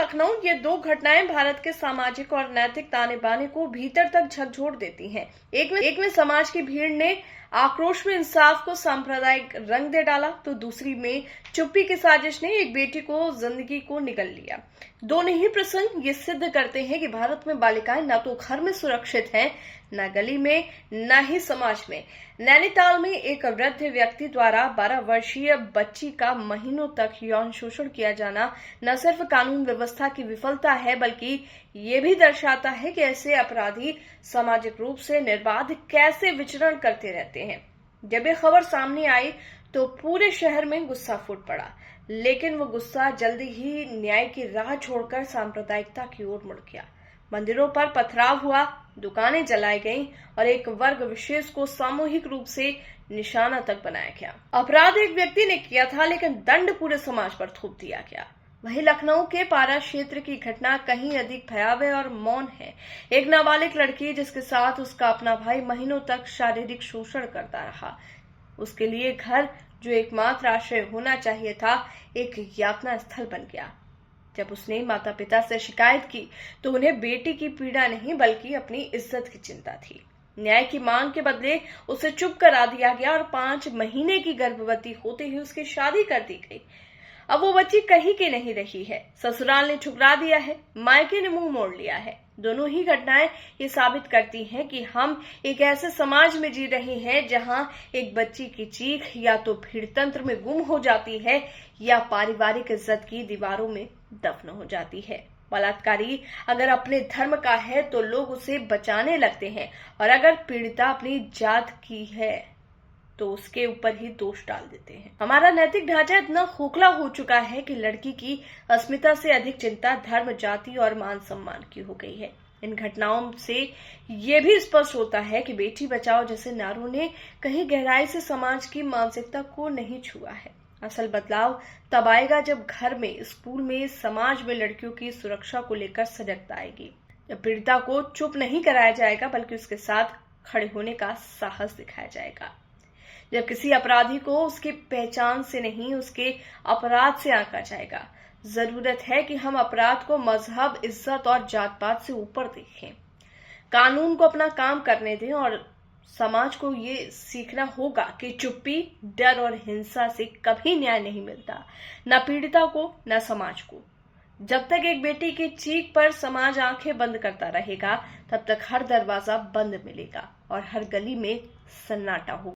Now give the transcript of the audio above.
लखनऊ, ये दो घटनाएं भारत के सामाजिक और नैतिक ताने बाने को भीतर तक झकझोर देती हैं। एक में समाज की भीड़ ने आक्रोश में इंसाफ को सांप्रदायिक रंग दे डाला, तो दूसरी में चुप्पी की साजिश ने एक बेटी को जिंदगी को निगल लिया। दोनों ही प्रसंग ये सिद्ध करते हैं कि भारत में बालिकाएं न तो घर में सुरक्षित हैं, न गली में, न ही समाज में। नैनीताल में एक वृद्ध व्यक्ति द्वारा 12 वर्षीय बच्ची का महीनों तक यौन शोषण किया जाना न सिर्फ कानून व्यवस्था की विफलता है, बल्कि ये भी दर्शाता है कि ऐसे अपराधी सामाजिक रूप से निर्बाध कैसे विचरण करते रहते हैं। जब ये खबर सामने आई तो पूरे शहर में गुस्सा फूट पड़ा, लेकिन वो गुस्सा जल्दी ही न्याय की राह छोड़कर सांप्रदायिकता की ओर मुड़ गया। मंदिरों पर पथराव हुआ, दुकानें जलाई गईं और एक वर्ग विशेष को सामूहिक रूप से निशाना तक बनाया गया। अपराध एक व्यक्ति ने किया था, लेकिन दंड पूरे समाज पर थोप दिया गया। वहीं लखनऊ के पारा क्षेत्र की घटना कहीं अधिक भयावह और मौन है। एक नाबालिग लड़की जिसके साथ उसका अपना भाई महीनों तक शारीरिक शोषण करता रहा, उसके लिए घर, जो एकमात्र आश्रय होना चाहिए था, एक यातना स्थल बन गया। जब उसने माता पिता से शिकायत की तो उन्हें बेटी की पीड़ा नहीं बल्कि अपनी इज्जत की चिंता थी। न्याय की मांग के बदले उसे चुप करा दिया गया और 5 महीने की गर्भवती होते ही उसकी शादी कर दी गई। अब वो बच्ची कहीं की नहीं रही है, ससुराल ने ठुकरा दिया है, मायके ने मुंह मोड़ लिया है। दोनों ही घटनाएं ये साबित करती हैं कि हम एक ऐसे समाज में जी रहे हैं जहां एक बच्ची की चीख या तो भीड़ तंत्र में गुम हो जाती है या पारिवारिक इज्जत की दीवारों में दफन हो जाती है। बलात्कारी अगर अपने धर्म का है तो लोग उसे बचाने लगते हैं, और अगर पीड़िता अपनी जात की है तो उसके ऊपर ही दोष डाल देते हैं। हमारा नैतिक ढांचा इतना खोखला हो चुका है कि लड़की की अस्मिता से अधिक चिंता धर्म, जाति और मान सम्मान की हो गई है। इन घटनाओं से ये भी स्पष्ट होता है कि बेटी बचाओ जैसे नारों ने कहीं गहराई से समाज की मानसिकता को नहीं छुआ है। असल बदलाव तब आएगा जब घर में, स्कूल में, समाज में लड़कियों की सुरक्षा को लेकर सजगता आएगी। जब पीड़िता को चुप नहीं कराया जाएगा बल्कि उसके साथ खड़े होने का साहस दिखाया जाएगा। जब किसी अपराधी को उसकी पहचान से नहीं, उसके अपराध से आंका जाएगा। जरूरत है कि हम अपराध को मजहब, इज्जत और जात पात से ऊपर देखें, कानून को अपना काम करने दें और समाज को ये सीखना होगा कि चुप्पी, डर और हिंसा से कभी न्याय नहीं मिलता, न पीड़िता को न समाज को। जब तक एक बेटी की चीख पर समाज आंखें बंद करता रहेगा, तब तक हर दरवाजा बंद मिलेगा और हर गली में सन्नाटा होगा।